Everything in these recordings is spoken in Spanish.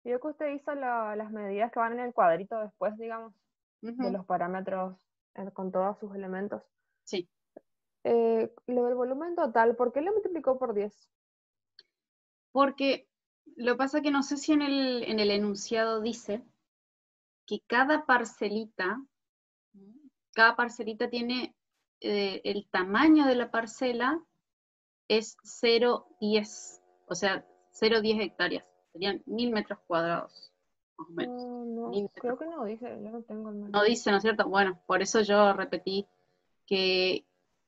Vio que usted hizo las medidas que van en el cuadrito después, digamos, de Ujú. los parámetros con todos sus elementos. Sí, Lo del volumen total, ¿por qué lo multiplicó por 10? porque lo que pasa que no sé si en el enunciado dice que cada parcelita tiene el tamaño de la parcela es 0,10, o sea, 0,10 hectáreas, serían 1000 metros cuadrados, más o menos. No, 1000 creo metros que no cuadrados. dice, yo no tengo el No manual. dice, ¿no es cierto? Bueno, por eso yo repetí que,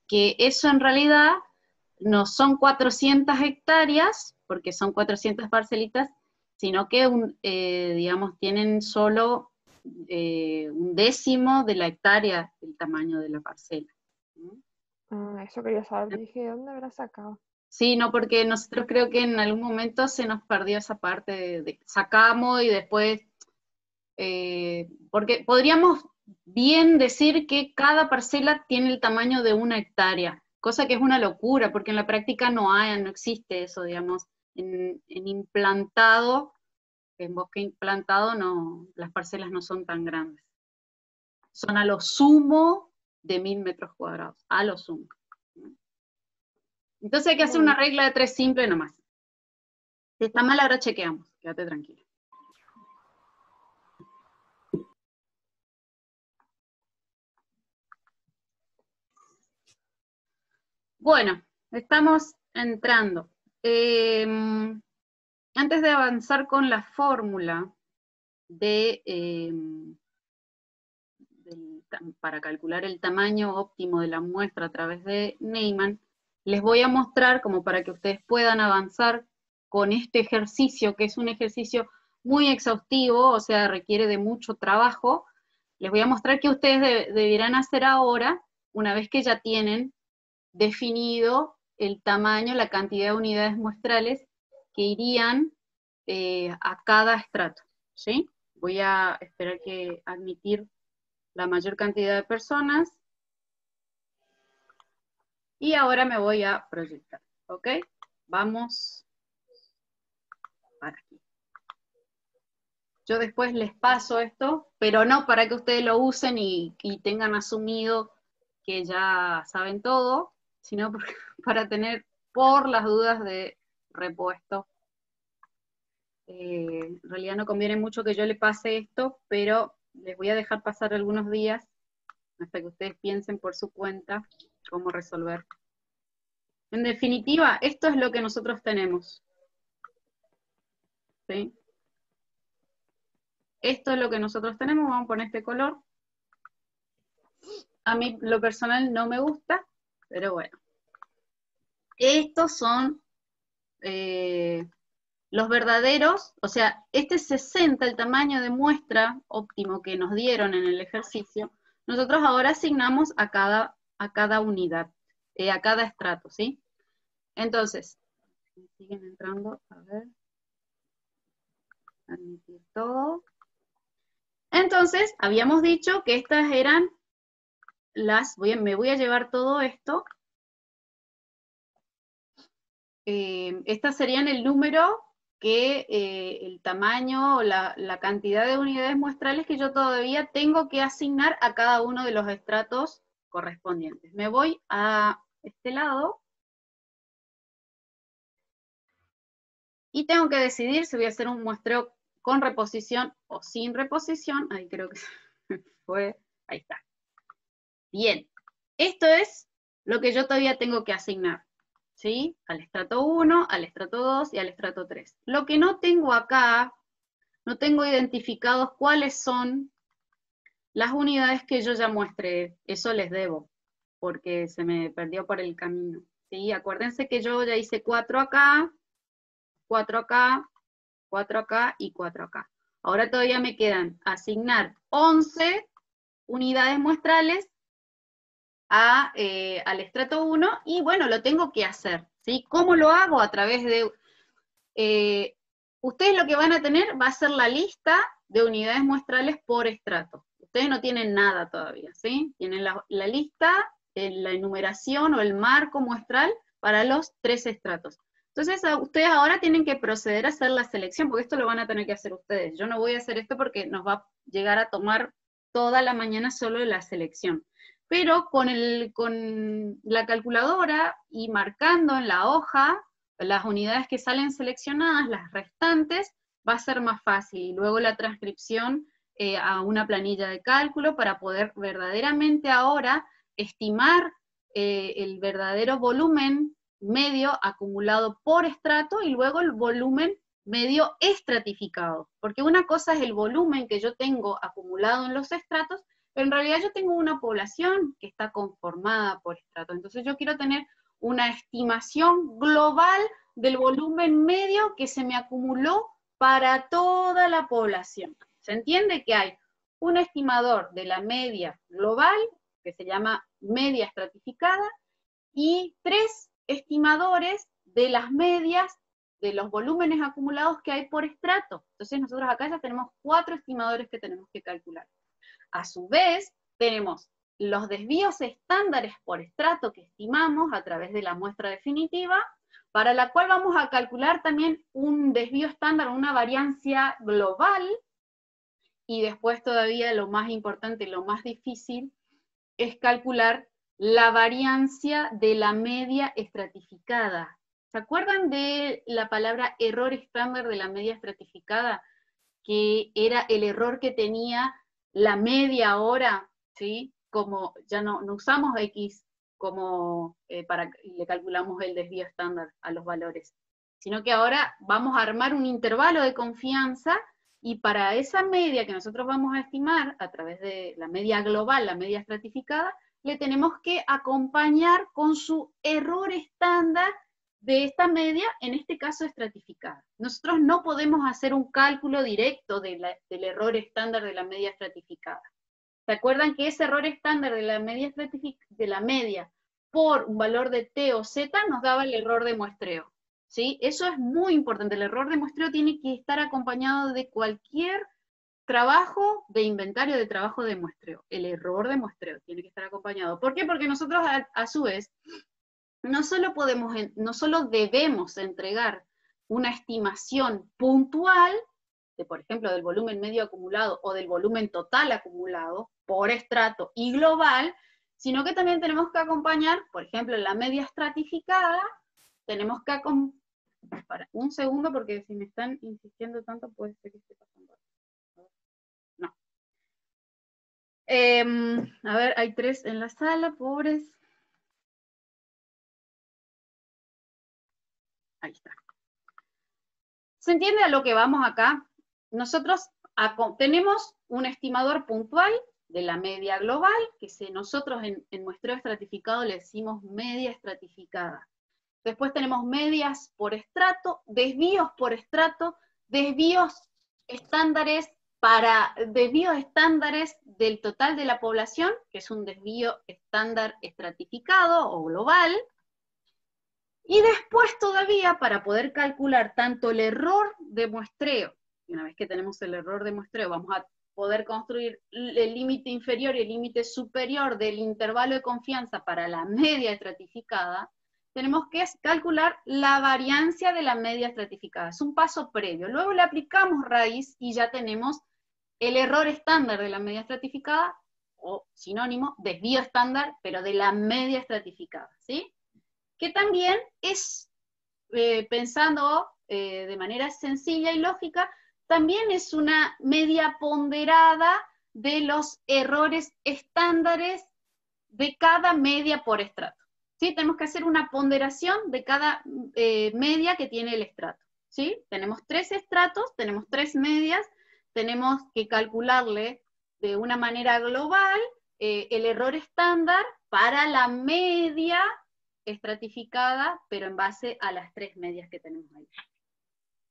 que eso en realidad no son 400 hectáreas, porque son 400 parcelitas, sino que, digamos, tienen solo un décimo de la hectárea el tamaño de la parcela. Eso quería saber, dije, ¿dónde habrá sacado? Sí, no, porque nosotros creo que en algún momento se nos perdió esa parte de sacamos y después, porque podríamos bien decir que cada parcela tiene el tamaño de 1 hectárea, cosa que es una locura, porque en la práctica no existe eso, digamos, en implantado, en bosque implantado no, las parcelas no son tan grandes. Son a lo sumo de 1000 metros cuadrados, a lo sumo. Entonces hay que hacer una Bueno, regla de 3 simple nomás. Si está mal, ahora chequeamos. Quédate tranquilo. Bueno, estamos entrando. Eh, Antes de avanzar con la fórmula para calcular el tamaño óptimo de la muestra a través de Neyman, les voy a mostrar, como para que ustedes puedan avanzar con este ejercicio, que es un ejercicio muy exhaustivo, o sea, requiere de mucho trabajo. Les voy a mostrar que ustedes deberán hacer ahora, una vez que ya tienen definido el tamaño, la cantidad de unidades muestrales que irían a cada estrato, ¿sí? Voy a esperar que admitir la mayor cantidad de personas y ahora me voy a proyectar, ¿ok? Vamos para aquí. Yo después les paso esto, pero no para que ustedes lo usen y tengan asumido que ya saben todo, sino para tener por las dudas de repuesto. En realidad no conviene mucho que yo le pase esto, pero les voy a dejar pasar algunos días hasta que ustedes piensen por su cuenta cómo resolver. En definitiva, esto es lo que nosotros tenemos. ¿Sí? Esto es lo que nosotros tenemos, vamos a poner este color. A mí lo personal no me gusta, pero bueno. Estos son los verdaderos, o sea, este 60, el tamaño de muestra óptimo que nos dieron en el ejercicio, nosotros ahora asignamos a cada unidad, a cada estrato, ¿sí? Entonces, siguen entrando, a ver, admitir todo. Entonces, habíamos dicho que estas eran me voy a llevar todo esto, estas serían el número que el tamaño o la cantidad de unidades muestrales que yo todavía tengo que asignar a cada uno de los estratos correspondientes. Me voy a este lado y tengo que decidir si voy a hacer un muestreo con reposición o sin reposición. Ahí creo que fue, ahí está. Bien, esto es lo que yo todavía tengo que asignar, ¿sí? Al estrato 1, al estrato 2 y al estrato 3. Lo que no tengo acá, no tengo identificados cuáles son las unidades que yo ya muestré. Eso les debo, porque se me perdió por el camino, ¿sí? Acuérdense que yo ya hice 4 acá, 4 acá, 4 acá y 4 acá. Ahora todavía me quedan asignar 11 unidades muestrales al estrato 1 y bueno, lo tengo que hacer, ¿sí? ¿Cómo lo hago? A través de... ustedes lo que van a tener va a ser la lista de unidades muestrales por estrato. Ustedes no tienen nada todavía, ¿sí? Tienen la lista, la enumeración o el marco muestral para los 3 estratos. Entonces, ustedes ahora tienen que proceder a hacer la selección, porque esto lo van a tener que hacer ustedes. Yo no voy a hacer esto porque nos va a llegar a tomar toda la mañana solo la selección. Pero con la calculadora y marcando en la hoja las unidades que salen seleccionadas, las restantes, va a ser más fácil. Y luego la transcripción a una planilla de cálculo para poder verdaderamente ahora estimar el verdadero volumen medio acumulado por estrato y luego el volumen medio estratificado. Porque una cosa es el volumen que yo tengo acumulado en los estratos, pero en realidad yo tengo una población que está conformada por estratos. Entonces yo quiero tener una estimación global del volumen medio que se me acumuló para toda la población. Se entiende que hay un estimador de la media global, que se llama media estratificada, y 3 estimadores de las medias de los volúmenes acumulados que hay por estrato. Entonces nosotros acá ya tenemos 4 estimadores que tenemos que calcular. A su vez, tenemos los desvíos estándares por estrato que estimamos a través de la muestra definitiva, para la cual vamos a calcular también un desvío estándar, una variancia global, y después todavía lo más importante, lo más difícil, es calcular la variancia de la media estratificada. ¿Se acuerdan de la palabra error estándar de la media estratificada? Que era el error que tenía la media ahora, ¿sí? Como ya no usamos X como le calculamos el desvío estándar a los valores, sino que ahora vamos a armar un intervalo de confianza y para esa media que nosotros vamos a estimar a través de la media global, la media estratificada, le tenemos que acompañar con su error estándar de esta media, en este caso estratificada. Nosotros no podemos hacer un cálculo directo del error estándar de la media estratificada. ¿Se acuerdan que ese error estándar de la media por un valor de T o Z nos daba el error de muestreo? ¿Sí? Eso es muy importante. El error de muestreo tiene que estar acompañado de cualquier trabajo de inventario de trabajo de muestreo. El error de muestreo tiene que estar acompañado. ¿Por qué? Porque nosotros a su vez no solo debemos entregar una estimación puntual, de, por ejemplo, del volumen medio acumulado o del volumen total acumulado por estrato y global, sino que también tenemos que acompañar, por ejemplo, en la media estratificada, tenemos que para un segundo, porque si me están insistiendo tanto, puede ser que esté pasando. No. A ver, hay 3 en la sala, pobres. Ahí está. ¿Se entiende a lo que vamos acá? Nosotros tenemos un estimador puntual de la media global, que nosotros en muestreo estratificado le decimos media estratificada. Después tenemos medias por estrato, desvíos por estrato, desvíos estándares del total de la población, que es un desvío estándar estratificado o global. Y después todavía, para poder calcular tanto el error de muestreo, y una vez que tenemos el error de muestreo, vamos a poder construir el límite inferior y el límite superior del intervalo de confianza para la media estratificada, tenemos que calcular la variancia de la media estratificada. Es un paso previo. Luego le aplicamos raíz y ya tenemos el error estándar de la media estratificada, o sinónimo, desvío estándar, pero de la media estratificada, ¿sí? Que también es, pensando de manera sencilla y lógica, también es una media ponderada de los errores estándares de cada media por estrato. ¿Sí? Tenemos que hacer una ponderación de cada media que tiene el estrato. ¿Sí? Tenemos 3 estratos, tenemos 3 medias, tenemos que calcularle de una manera global el error estándar para la media estratificada, pero en base a las 3 medias que tenemos ahí.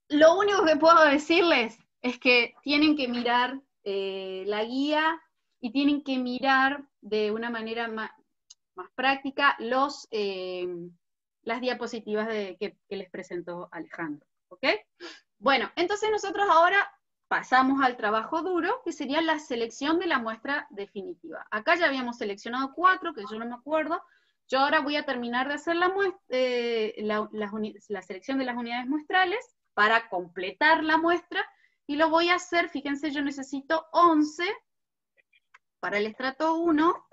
Lo único que puedo decirles es que tienen que mirar la guía y tienen que mirar de una manera más práctica las diapositivas que les presentó Alejandro. ¿Ok? Bueno, entonces nosotros ahora pasamos al trabajo duro, que sería la selección de la muestra definitiva. Acá ya habíamos seleccionado 4, que yo no me acuerdo. Yo ahora voy a terminar de hacer la selección de las unidades muestrales para completar la muestra, y lo voy a hacer, fíjense, yo necesito 11 para el estrato 1.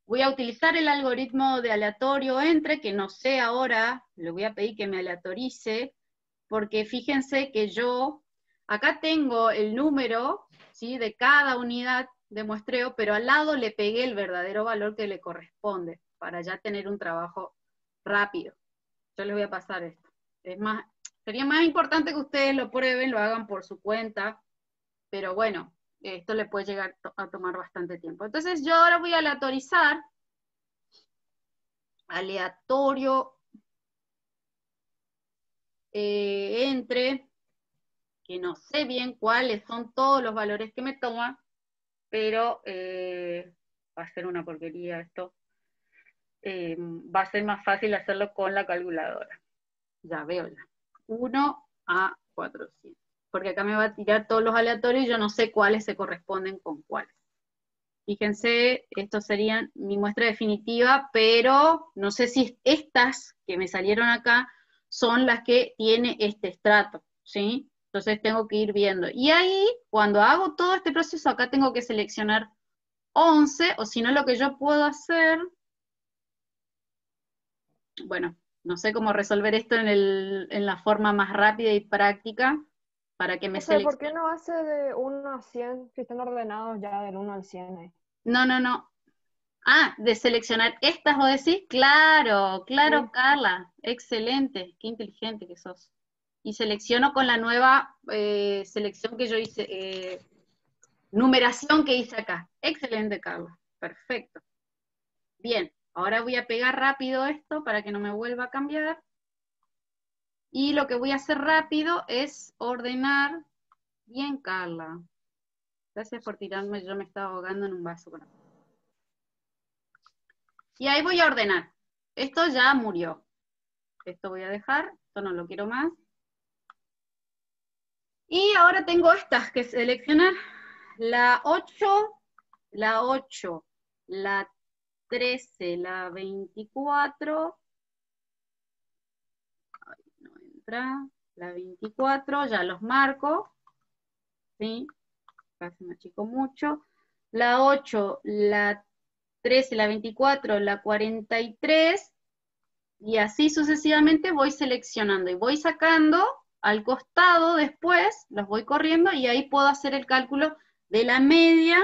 Voy a utilizar el algoritmo de aleatorio entre, que no sé ahora, le voy a pedir que me aleatorice, porque fíjense que yo, acá tengo el número, ¿sí?, de cada unidad de muestreo, pero al lado le pegué el verdadero valor que le corresponde, para ya tener un trabajo rápido. Yo les voy a pasar esto. Sería más importante que ustedes lo prueben, lo hagan por su cuenta, pero bueno, esto le puede llegar a tomar bastante tiempo. Entonces yo ahora voy a aleatorizar, aleatorio entre, que no sé bien cuáles son todos los valores que me toma, pero va a ser una porquería esto. Va a ser más fácil hacerlo con la calculadora. Ya veo ya. 1 a 400. Porque acá me va a tirar todos los aleatorios y yo no sé cuáles se corresponden con cuáles. Fíjense, estos serían mi muestra definitiva, pero no sé si estas que me salieron acá son las que tiene este estrato, ¿sí? Entonces tengo que ir viendo. Y ahí, cuando hago todo este proceso, acá tengo que seleccionar 11, o si no, lo que yo puedo hacer, bueno, no sé cómo resolver esto en la forma más rápida y práctica, para que me O sea, ¿por qué seleccione. no hace de 1 a 100 si están ordenados ya del 1 al 100 ahí? No, no, no. Ah, de seleccionar estas, ¿vos decís? Claro, claro, Sí. Carla. Excelente, qué inteligente que sos. Y selecciono con la nueva selección que yo hice, numeración que hice acá. Excelente, Carla. Perfecto. Bien, ahora voy a pegar rápido esto para que no me vuelva a cambiar. Y lo que voy a hacer rápido es ordenar. Bien, Carla. Gracias por tirarme, yo me estaba ahogando en un vaso con agua. Y ahí voy a ordenar. Esto ya murió. Esto voy a dejar, esto no lo quiero más. Y ahora tengo estas que seleccionar. La 8, la 8, la 13, la 24. Ay, no entra. La 24, ya los marco. ¿Sí? Casi me achico mucho. La 8, la 13, la 24, la 43. Y así sucesivamente voy seleccionando y voy sacando al costado después, los voy corriendo y ahí puedo hacer el cálculo de la media.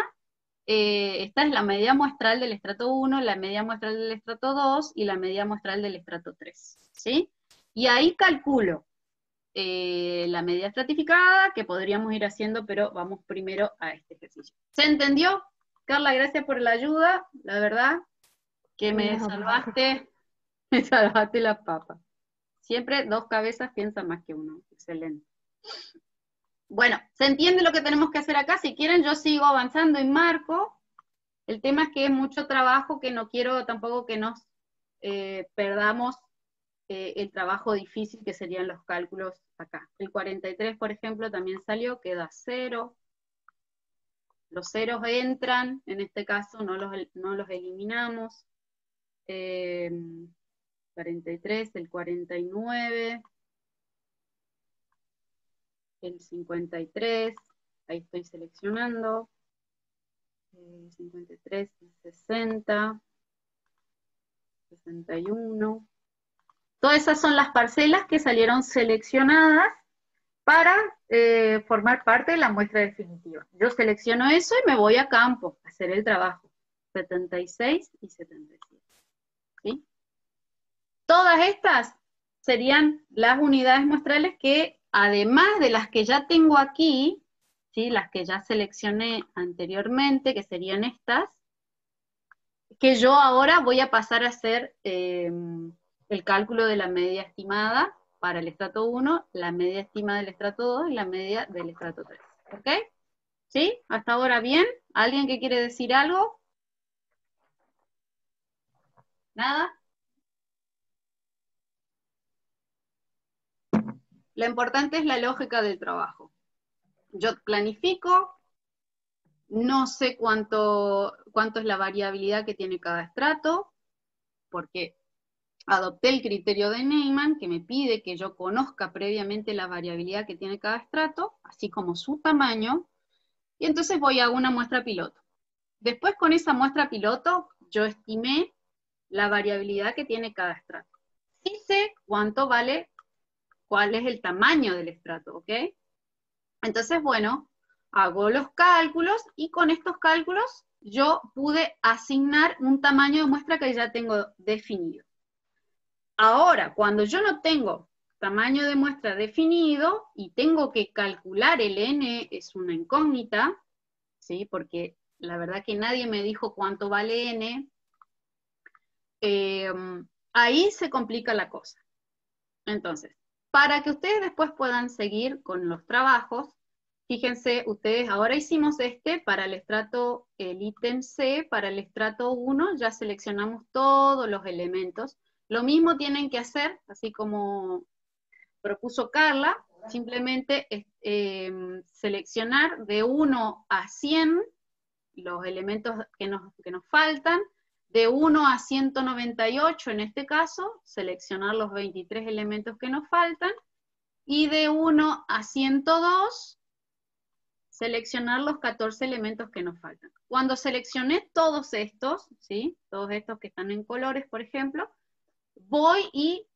Esta es la media muestral del estrato 1, la media muestral del estrato 2 y la media muestral del estrato 3, ¿sí? Y ahí calculo la media estratificada, que podríamos ir haciendo, pero vamos primero a este ejercicio. ¿Se entendió? Carla, gracias por la ayuda, la verdad que me No. salvaste. Me salvaste la papa. Siempre dos cabezas piensan más que uno. Excelente. Bueno, ¿se entiende lo que tenemos que hacer acá? Si quieren, yo sigo avanzando y marco. El tema es que es mucho trabajo, que no quiero tampoco que nos perdamos el trabajo difícil que serían los cálculos acá. El 43, por ejemplo, también salió, queda 0. Los ceros entran, en este caso no los eliminamos. 43, el 49, el 53, ahí estoy seleccionando, 53, 60, 61. Todas esas son las parcelas que salieron seleccionadas para formar parte de la muestra definitiva. Yo selecciono eso y me voy a campo a hacer el trabajo. 76 y 77. ¿Sí? Todas estas serían las unidades muestrales que, además de las que ya tengo aquí, ¿sí?, las que ya seleccioné anteriormente, que serían estas, que yo ahora voy a pasar a hacer el cálculo de la media estimada para el estrato 1, la media estimada del estrato 2 y la media del estrato 3. ¿Ok? ¿Sí? ¿Hasta ahora bien? ¿Alguien que quiere decir algo? ¿Nada? Lo importante es la lógica del trabajo. Yo planifico, no sé cuánto es la variabilidad que tiene cada estrato, porque adopté el criterio de Neyman, que me pide que yo conozca previamente la variabilidad que tiene cada estrato, así como su tamaño, y entonces voy a una muestra piloto. Después con esa muestra piloto, yo estimé la variabilidad que tiene cada estrato. Sí sé cuánto vale, cuál es el tamaño del estrato, ¿ok? Entonces, bueno, hago los cálculos, y con estos cálculos yo pude asignar un tamaño de muestra que ya tengo definido. Ahora, cuando yo no tengo tamaño de muestra definido y tengo que calcular el n, es una incógnita, ¿sí? Porque la verdad que nadie me dijo cuánto vale n, ahí se complica la cosa. Entonces, para que ustedes después puedan seguir con los trabajos, fíjense, ustedes ahora hicimos para el estrato, el ítem C, para el estrato 1, ya seleccionamos todos los elementos. Lo mismo tienen que hacer, así como propuso Carla, simplemente seleccionar de 1 a 100 los elementos que nos faltan, de 1 a 198 en este caso, seleccionar los 23 elementos que nos faltan, y de 1 a 102, seleccionar los 14 elementos que nos faltan. Cuando seleccioné todos estos, ¿sí? Todos estos que están en colores, por ejemplo, voy y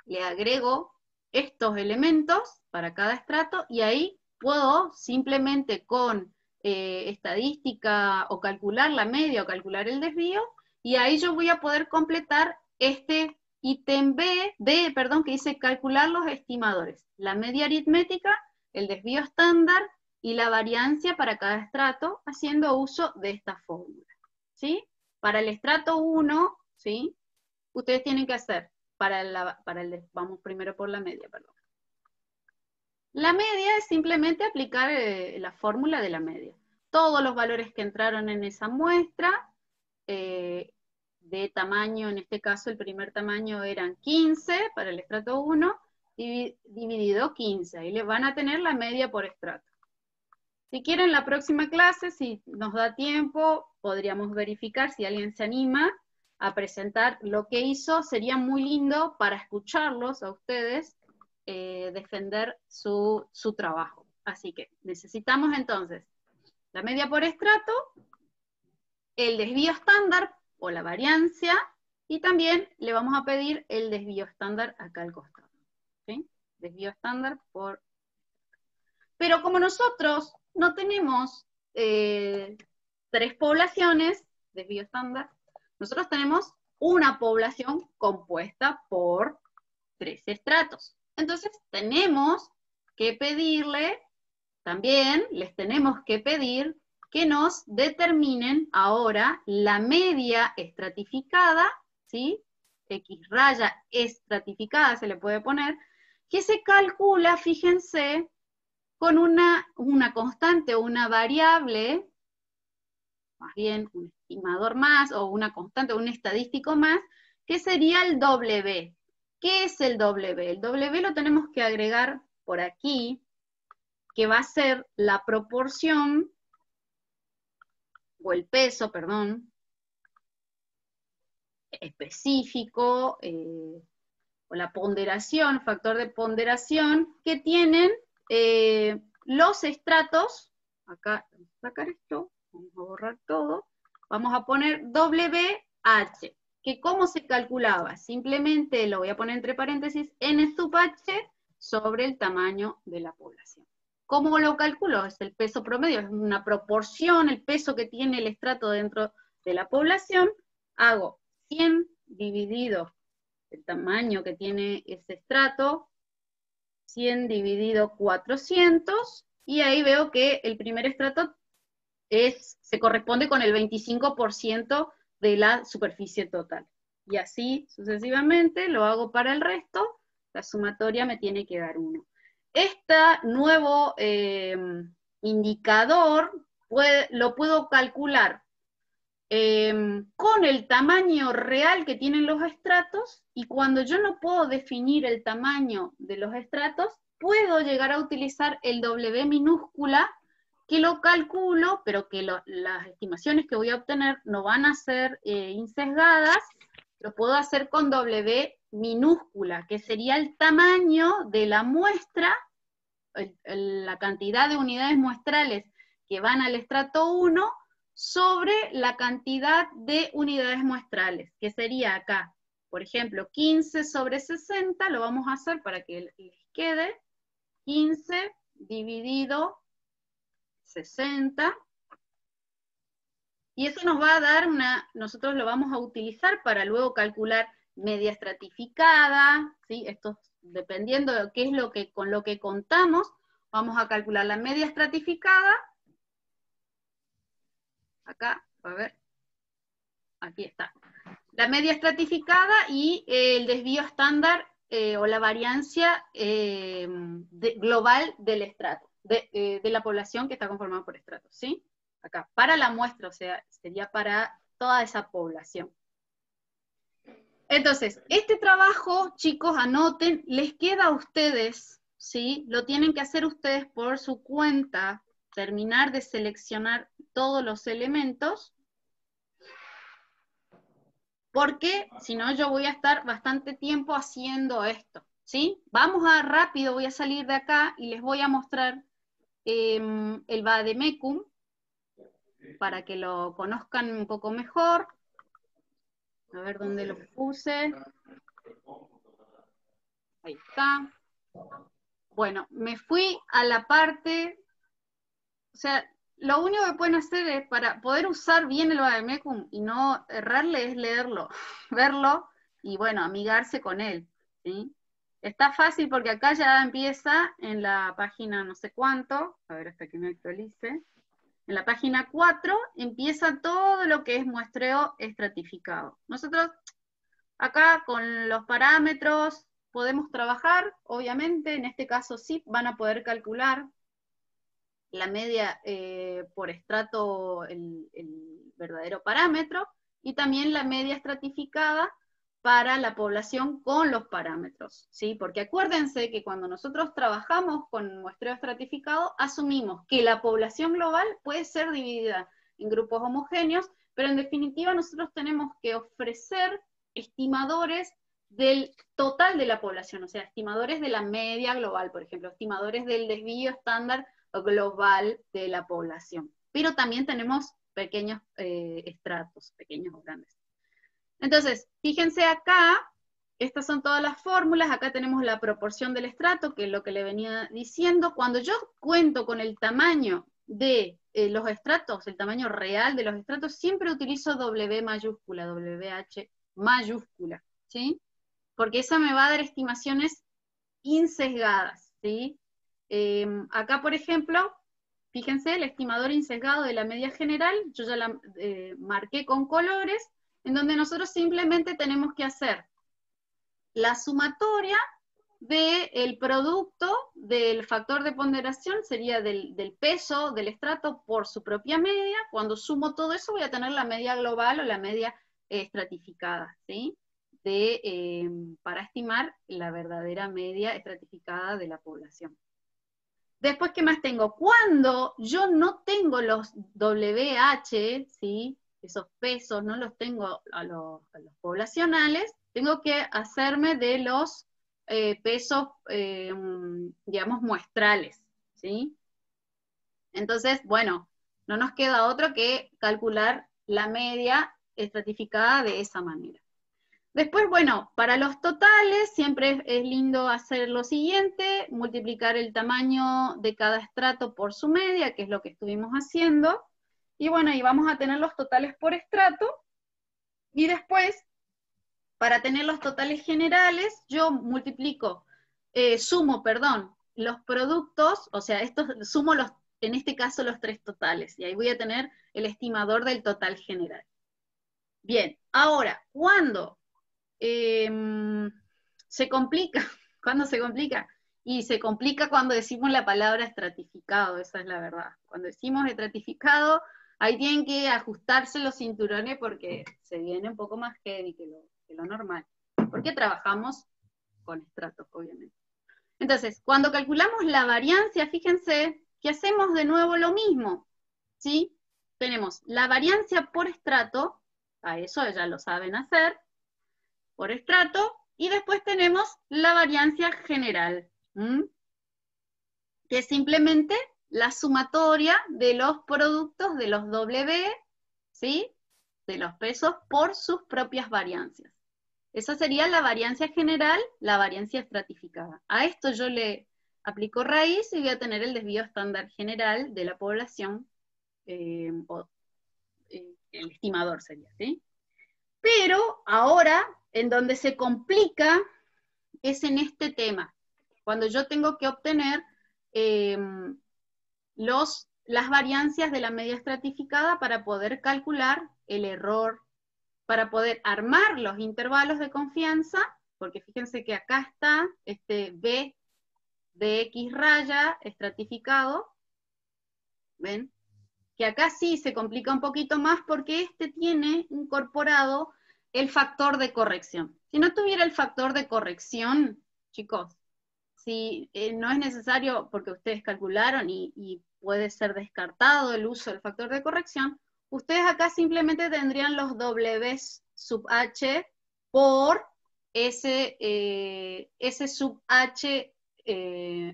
le agrego estos elementos para cada estrato, y ahí puedo simplemente con estadística o calcular la media o calcular el desvío, y ahí yo voy a poder completar este ítem D, perdón, que dice calcular los estimadores, la media aritmética, el desvío estándar y la variancia para cada estrato, haciendo uso de esta fórmula, ¿sí? Para el estrato 1, ¿sí? Ustedes tienen que hacer, vamos primero por la media, perdón. La media es simplemente aplicar la fórmula de la media. Todos los valores que entraron en esa muestra, de tamaño, en este caso el primer tamaño eran 15 para el estrato 1, dividido 15, ahí le van a tener la media por estrato. Si quieren, la próxima clase, si nos da tiempo, podríamos verificar si alguien se anima a presentar lo que hizo. Sería muy lindo para escucharlos a ustedes, defender su trabajo. Así que necesitamos entonces la media por estrato, el desvío estándar o la variancia, y también le vamos a pedir el desvío estándar acá al costado, ¿sí? Desvío estándar por... Pero como nosotros no tenemos 3 poblaciones, desvío estándar, nosotros tenemos una población compuesta por 3 estratos. Entonces tenemos que pedirle, también les tenemos que pedir que nos determinen ahora la media estratificada, ¿sí? X raya estratificada se le puede poner, que se calcula, fíjense, con una constante o una variable, más bien un estimador más, o una constante o un estadístico más, que sería el W. ¿Qué es el W? El W lo tenemos que agregar por aquí, que va a ser la proporción, o el peso, perdón, específico, o la ponderación, factor de ponderación, que tienen los estratos. Acá, vamos a sacar esto, vamos a borrar todo, vamos a poner WH, que ¿cómo se calculaba? Simplemente lo voy a poner entre paréntesis, N sub H sobre el tamaño de la población. ¿Cómo lo calculo? Es el peso promedio, es una proporción, el peso que tiene el estrato dentro de la población. Hago 100 dividido el tamaño que tiene ese estrato, 100 dividido 400, y ahí veo que el primer estrato se corresponde con el 25% de la superficie total. Y así sucesivamente lo hago para el resto, la sumatoria me tiene que dar 1. Este nuevo indicador lo puedo calcular con el tamaño real que tienen los estratos, y cuando yo no puedo definir el tamaño de los estratos, puedo llegar a utilizar el W minúscula que lo calculo, pero que las estimaciones que voy a obtener no van a ser insesgadas, lo puedo hacer con W minúscula, que sería el tamaño de la muestra, la cantidad de unidades muestrales que van al estrato 1 sobre la cantidad de unidades muestrales, que sería acá, por ejemplo, 15 sobre 60, lo vamos a hacer para que les quede, 15 dividido 60, y eso nos va a dar nosotros lo vamos a utilizar para luego calcular media estratificada, ¿sí? Esto dependiendo de qué es con lo que contamos, vamos a calcular la media estratificada, acá, a ver, aquí está, la media estratificada y el desvío estándar o la variancia global del estrato, de la población que está conformada por estratos, ¿sí? Acá, para la muestra, o sea, sería para toda esa población. Entonces, este trabajo, chicos, anoten, les queda a ustedes, ¿sí? Lo tienen que hacer ustedes por su cuenta, terminar de seleccionar todos los elementos, porque si no yo voy a estar bastante tiempo haciendo esto, ¿sí? Vamos rápido, voy a salir de acá y les voy a mostrar el Vademecum, para que lo conozcan un poco mejor. A ver dónde lo puse. Ahí está. Bueno, me fui a la parte, o sea, lo único que pueden hacer es, para poder usar bien el Vademecum y no errarle, es leerlo, verlo, y bueno, amigarse con él, ¿sí? Está fácil porque acá ya empieza en la página no sé cuánto, a ver hasta que me actualice. En la página 4 empieza todo lo que es muestreo estratificado. Nosotros acá con los parámetros podemos trabajar, obviamente, en este caso sí van a poder calcular la media por estrato, el verdadero parámetro, y también la media estratificada para la población con los parámetros, ¿sí? Porque acuérdense que cuando nosotros trabajamos con muestreo estratificado, asumimos que la población global puede ser dividida en grupos homogéneos, pero en definitiva nosotros tenemos que ofrecer estimadores del total de la población, o sea, estimadores de la media global, por ejemplo, estimadores del desvío estándar global de la población. Pero también tenemos pequeños estratos, pequeños o grandes. Entonces, fíjense acá, estas son todas las fórmulas, acá tenemos la proporción del estrato, que es lo que le venía diciendo. Cuando yo cuento con el tamaño de los estratos, el tamaño real de los estratos, siempre utilizo W mayúscula, WH mayúscula, ¿sí? Porque esa me va a dar estimaciones insesgadas, ¿sí? Acá, por ejemplo, fíjense, el estimador insesgado de la media general, yo ya la marqué con colores, en donde nosotros simplemente tenemos que hacer la sumatoria del producto del factor de ponderación, sería del peso del estrato por su propia media. Cuando sumo todo eso voy a tener la media global o la media estratificada, ¿sí? Para estimar la verdadera media estratificada de la población. Después, ¿qué más tengo? Cuando yo no tengo los WH, ¿sí? Esos pesos, no los tengo a los poblacionales, tengo que hacerme de los pesos, digamos, muestrales, ¿sí? Entonces, bueno, no nos queda otro que calcular la media estratificada de esa manera. Después, bueno, para los totales siempre es lindo hacer lo siguiente, multiplicar el tamaño de cada estrato por su media, que es lo que estuvimos haciendo, y bueno, y vamos a tener los totales por estrato, y después, para tener los totales generales, yo sumo, los productos, o sea, sumo en este caso los 3 totales, y ahí voy a tener el estimador del total general. Bien, ahora, ¿cuándo se complica? ¿Cuándo se complica? Y se complica cuando decimos la palabra estratificado, esa es la verdad. Cuando decimos estratificado, ahí tienen que ajustarse los cinturones porque se viene un poco más heavy que lo normal. Porque trabajamos con estratos, obviamente. Entonces, cuando calculamos la variancia, fíjense que hacemos de nuevo lo mismo, ¿sí? Tenemos la variancia por estrato, a eso ya lo saben hacer, por estrato, y después tenemos la variancia general, que es simplemente la sumatoria de los productos de los W, ¿sí? De los pesos por sus propias variancias. Esa sería la variancia general, la variancia estratificada. A esto yo le aplico raíz y voy a tener el desvío estándar general de la población, el estimador sería, ¿sí? Pero ahora, en donde se complica, es en este tema, cuando yo tengo que obtener las variancias de la media estratificada para poder calcular el error, para poder armar los intervalos de confianza, porque fíjense que acá está este B de X raya estratificado, ¿ven? Que acá sí se complica un poquito más porque este tiene incorporado el factor de corrección. Si no tuviera el factor de corrección, chicos, si no es necesario, porque ustedes calcularon y puede ser descartado el uso del factor de corrección, ustedes acá simplemente tendrían los W sub H por S sub H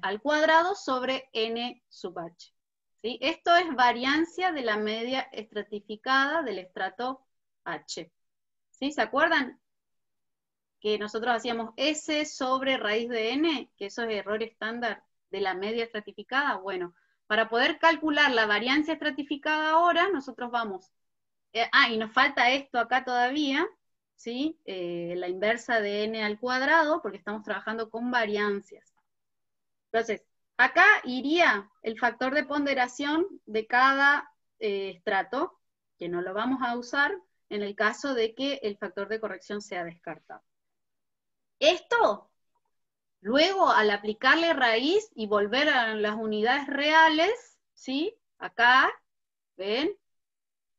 al cuadrado sobre N sub H. ¿Sí? Esto es variancia de la media estratificada del estrato H. ¿Sí? ¿Se acuerdan? Que nosotros hacíamos S sobre raíz de N, que eso es error estándar de la media estratificada. Bueno, para poder calcular la variancia estratificada ahora, nosotros vamos, y nos falta esto acá todavía, ¿sí? La inversa de N al cuadrado, porque estamos trabajando con variancias. Entonces, acá iría el factor de ponderación de cada estrato, que no lo vamos a usar en el caso de que el factor de corrección sea descartado. Esto, luego al aplicarle raíz y volver a las unidades reales, ¿sí? Acá, ¿ven?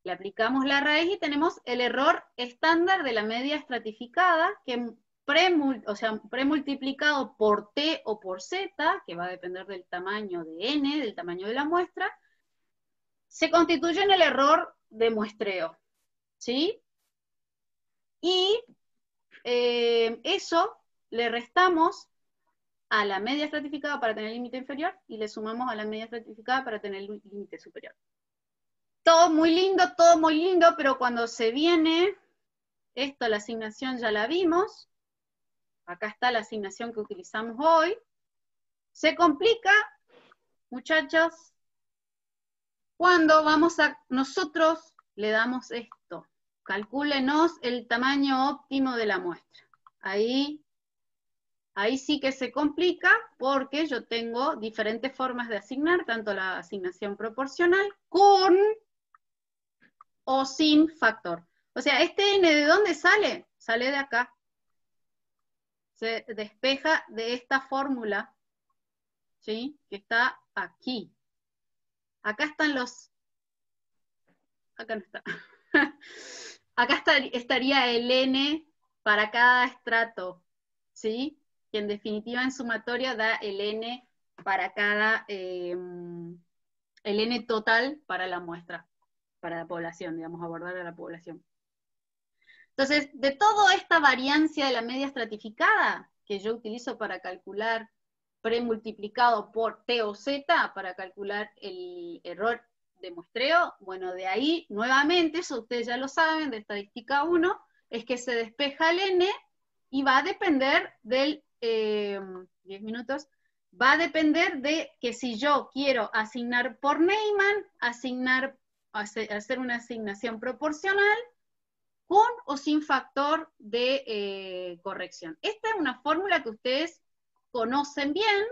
Le aplicamos la raíz y tenemos el error estándar de la media estratificada, que premultiplicado por T o por Z, que va a depender del tamaño de N, del tamaño de la muestra, se constituye en el error de muestreo, ¿sí? Y eso le restamos a la media estratificada para tener el límite inferior y le sumamos a la media estratificada para tener el límite superior. Todo muy lindo, pero cuando se viene, esto, la asignación ya la vimos, acá está la asignación que utilizamos hoy, se complica, muchachos, cuando nosotros le damos esto, calcúlenos el tamaño óptimo de la muestra. Ahí sí que se complica porque yo tengo diferentes formas de asignar, tanto la asignación proporcional con o sin factor. O sea, este n ¿de dónde sale? Sale de acá. Se despeja de esta fórmula, ¿sí? Que está aquí. Acá están acá no está. Acá estaría el n para cada estrato, ¿sí? Que en definitiva en sumatoria da el n para cada, el n total para la muestra, para la población, digamos, abordar a la población. Entonces, de toda esta variancia de la media estratificada, que yo utilizo para calcular premultiplicado por T o Z, para calcular el error de muestreo, bueno, de ahí, nuevamente, eso ustedes ya lo saben, de estadística 1, es que se despeja el n, y va a depender del, 10 minutos, va a depender de que si yo quiero asignar por Neyman, hacer una asignación proporcional, con o sin factor de corrección. Esta es una fórmula que ustedes conocen bien,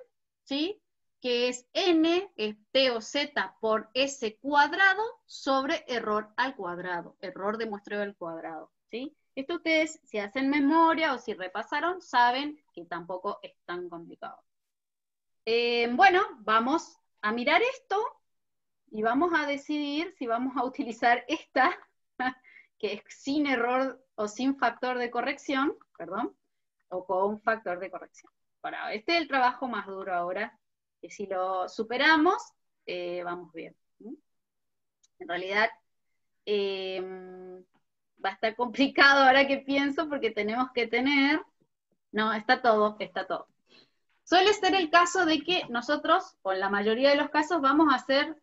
¿sí? Que es n, es T o Z por S cuadrado sobre error al cuadrado, error de muestreo al cuadrado, ¿sí? Esto ustedes, si hacen memoria o si repasaron, saben que tampoco es tan complicado. Bueno, vamos a mirar esto y vamos a decidir si vamos a utilizar esta que es sin error o sin factor de corrección, perdón, o con factor de corrección. Este es el trabajo más duro ahora, que si lo superamos, vamos bien. En realidad, va a estar complicado ahora que pienso porque tenemos que tener... No, está todo, está todo. Suele ser el caso de que nosotros, o en la mayoría de los casos, vamos a hacer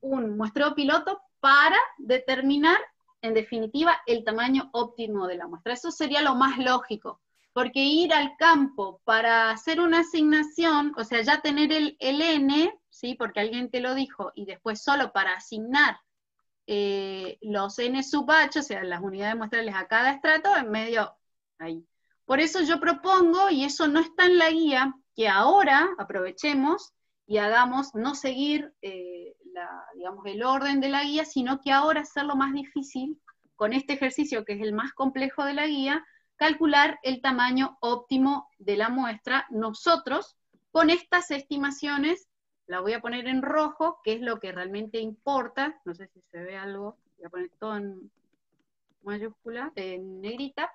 un muestreo piloto para determinar, en definitiva, el tamaño óptimo de la muestra. Eso sería lo más lógico, porque ir al campo para hacer una asignación, o sea, ya tener el N, ¿sí? Porque alguien te lo dijo, y después solo para asignar los N sub H, o sea, las unidades muestrales a cada estrato, en medio ahí. Por eso yo propongo, y eso no está en la guía, que ahora aprovechemos y hagamos, no seguir digamos, el orden de la guía, sino que ahora hacerlo más difícil, con este ejercicio que es el más complejo de la guía, calcular el tamaño óptimo de la muestra, nosotros, con estas estimaciones, la voy a poner en rojo, que es lo que realmente importa, no sé si se ve algo, voy a poner todo en mayúscula, en negrita,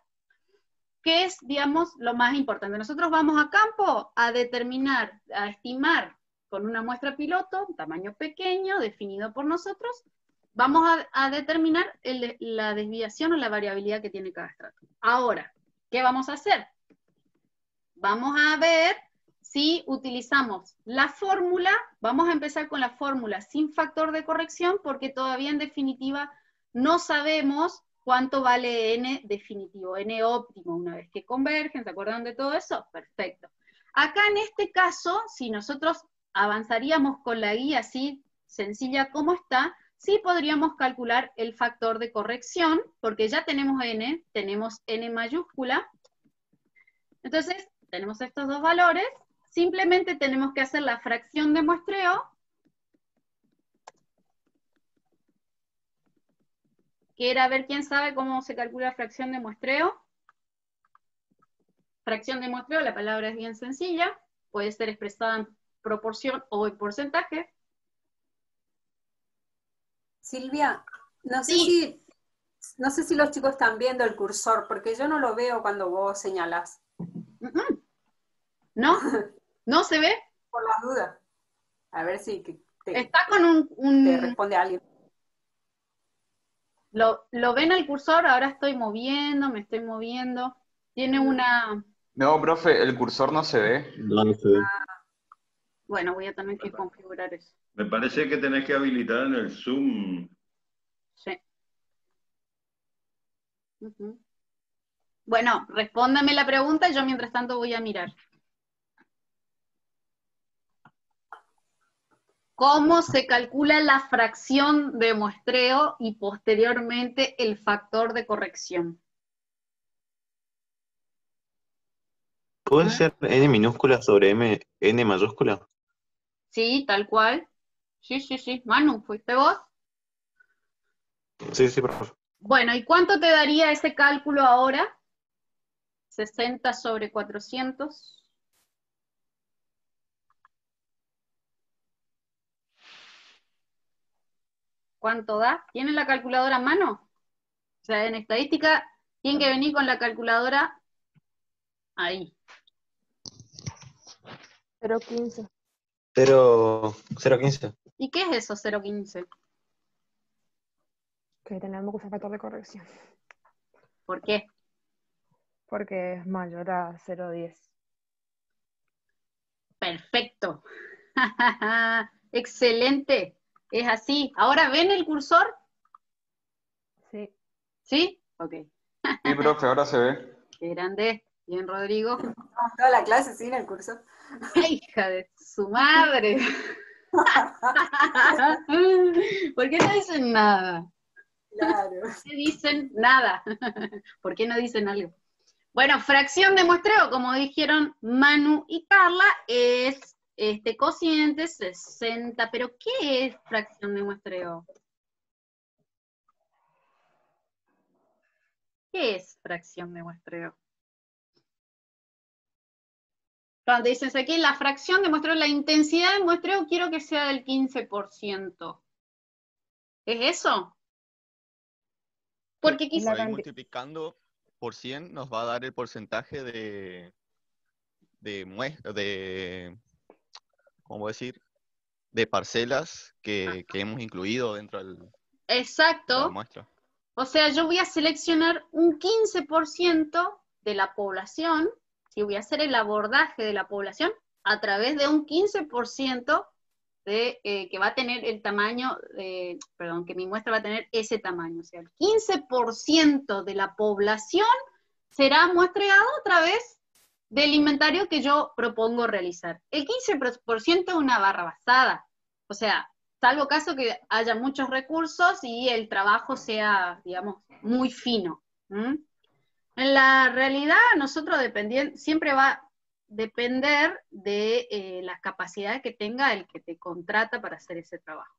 que es, digamos, lo más importante. Nosotros vamos a campo a determinar, a estimar con una muestra piloto, un tamaño pequeño, definido por nosotros, vamos a determinar la desviación o la variabilidad que tiene cada estrato. Ahora, ¿qué vamos a hacer? Vamos a ver si utilizamos la fórmula, vamos a empezar con la fórmula sin factor de corrección, porque todavía en definitiva no sabemos cuánto vale n definitivo, n óptimo, una vez que convergen, ¿se acuerdan de todo eso? Perfecto. Acá en este caso, si nosotros avanzaríamos con la guía así sencilla como está, sí podríamos calcular el factor de corrección, porque ya tenemos n mayúscula. Entonces, tenemos estos dos valores, simplemente tenemos que hacer la fracción de muestreo, que era, a ver quién sabe cómo se calcula fracción de muestreo. Fracción de muestreo, la palabra es bien sencilla, puede ser expresada en proporción o en porcentaje. Silvia, Sí. no sé si los chicos están viendo el cursor, porque yo no lo veo cuando vos señalás. ¿No? ¿No se ve? Por las dudas. A ver si está con te responde alguien. ¿Lo ven el cursor? Ahora estoy moviendo, me estoy moviendo. Tiene una... No, profe, el cursor no se ve. No, no se ve. Bueno, voy a tener que configurar eso. Me parece que tenés que habilitar en el Zoom. Sí. Bueno, respóndame la pregunta y yo mientras tanto voy a mirar. ¿Cómo se calcula la fracción de muestreo y posteriormente el factor de corrección? ¿Puede ser n minúscula sobre n mayúscula? Sí, tal cual. Sí. Manu, ¿fuiste vos? Sí, profe. Bueno, ¿y cuánto te daría ese cálculo ahora? 60 sobre 400. ¿Cuánto da? ¿Tienen la calculadora a mano? O sea, en estadística tienen que venir con la calculadora ahí. 0,15. 0,15. ¿Y qué es eso, 0,15? Que tenemos que usar factor de corrección. ¿Por qué? Porque es mayor a 0,10. Perfecto. Excelente. Es así. ¿Ahora ven el cursor? Sí. ¿Sí? Ok. Sí, profe, ahora se ve. Qué grande. Bien, Rodrigo. Toda la clase sin el curso. ¡Ay, hija de su madre! ¿Por qué no dicen nada? Claro. ¿Por qué dicen nada? ¿Por qué no dicen algo? Bueno, fracción de muestreo, como dijeron Manu y Carla, es este cociente 60. ¿Pero qué es fracción de muestreo? ¿Qué es fracción de muestreo? Cuando dices aquí, la fracción de muestreo, la intensidad de muestreo quiero que sea del 15%. ¿Es eso? Porque quizás... Ahí multiplicando por 100 nos va a dar el porcentaje de muestra, ¿cómo decir? de parcelas que hemos incluido dentro de la Exacto. muestra. O sea, yo voy a seleccionar un 15% de la población, si voy a hacer el abordaje de la población a través de un 15% de, que va a tener el tamaño, perdón, que mi muestra va a tener ese tamaño. O sea, el 15% de la población será muestreado a través del inventario que yo propongo realizar. El 15% es una barra basada. O sea, salvo caso que haya muchos recursos y el trabajo sea, digamos, muy fino. En la realidad, nosotros siempre va a depender de las capacidades que tenga el que te contrata para hacer ese trabajo.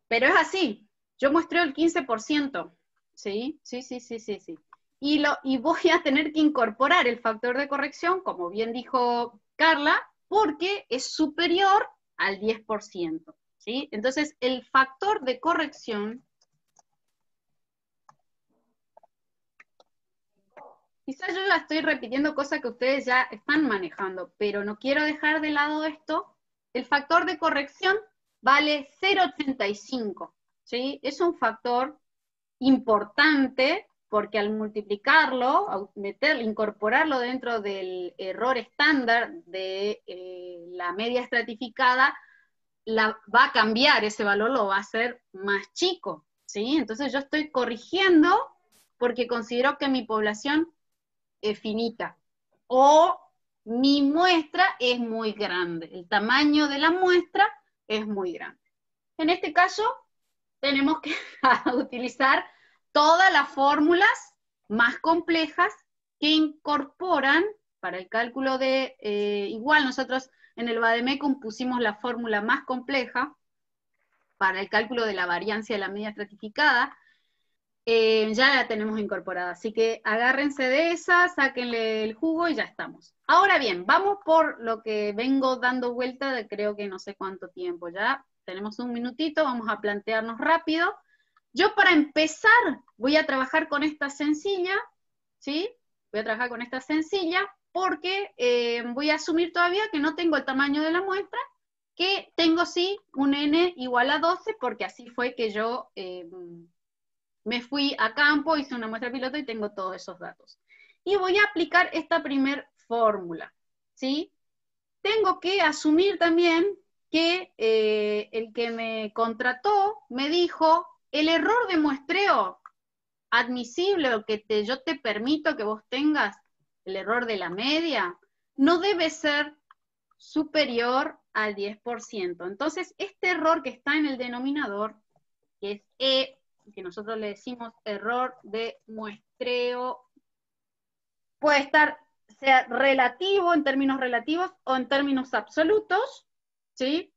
Pero es así, yo muestreo el 15%, ¿sí? Sí. Y voy a tener que incorporar el factor de corrección, como bien dijo Carla, porque es superior al 10%. ¿Sí? Entonces, el factor de corrección, quizás yo ya estoy repitiendo cosas que ustedes ya están manejando, pero no quiero dejar de lado esto. El factor de corrección vale 0,85, ¿sí? Es un factor importante porque al multiplicarlo, incorporarlo dentro del error estándar de la media estratificada, va a cambiar ese valor, lo va a hacer más chico, ¿sí? Entonces yo estoy corrigiendo porque considero que mi población es finita, o mi muestra es muy grande, el tamaño de la muestra es muy grande. En este caso, tenemos que utilizar todas las fórmulas más complejas que incorporan para el cálculo de, igual nosotros en el Vademecum pusimos la fórmula más compleja para el cálculo de la variancia de la media estratificada, ya la tenemos incorporada, así que agárrense de esa, sáquenle el jugo y ya estamos. Ahora bien, vamos por lo que vengo dando vuelta de creo que no sé cuánto tiempo, ya tenemos un minutito, vamos a plantearnos rápido. Yo para empezar voy a trabajar con esta sencilla, ¿sí? Voy a trabajar con esta sencilla porque voy a asumir todavía que no tengo el tamaño de la muestra, que tengo sí un n igual a 12, porque así fue que yo me fui a campo, hice una muestra piloto y tengo todos esos datos. Y voy a aplicar esta primer fórmula, ¿sí? Tengo que asumir también que el que me contrató me dijo, el error de muestreo admisible, o que yo te permito que vos tengas, el error de la media, no debe ser superior al 10%. Entonces, este error que está en el denominador, que es E, que nosotros le decimos error de muestreo, puede estar, sea relativo, en términos relativos, o en términos absolutos, ¿sí?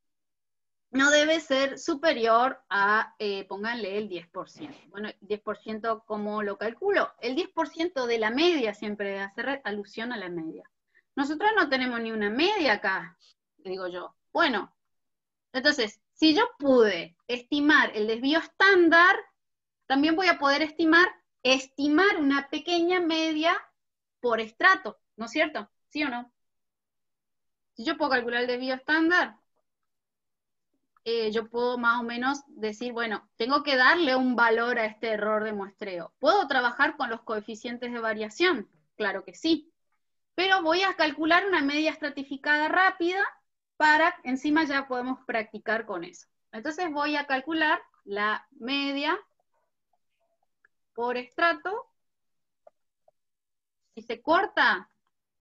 No debe ser superior a, pónganle el 10%. Bueno, 10%, ¿cómo lo calculo? El 10% de la media siempre hace alusión a la media. Nosotros no tenemos ni una media acá, digo yo. Bueno, entonces, si yo pude estimar el desvío estándar, también voy a poder estimar una pequeña media por estrato, ¿no es cierto? ¿Sí o no? Si yo puedo calcular el desvío estándar, yo puedo más o menos decir, bueno, tengo que darle un valor a este error de muestreo. ¿Puedo trabajar con los coeficientes de variación? Claro que sí. Pero voy a calcular una media estratificada rápida para, encima ya podemos practicar con eso. Entonces voy a calcular la media por estrato. Si se corta,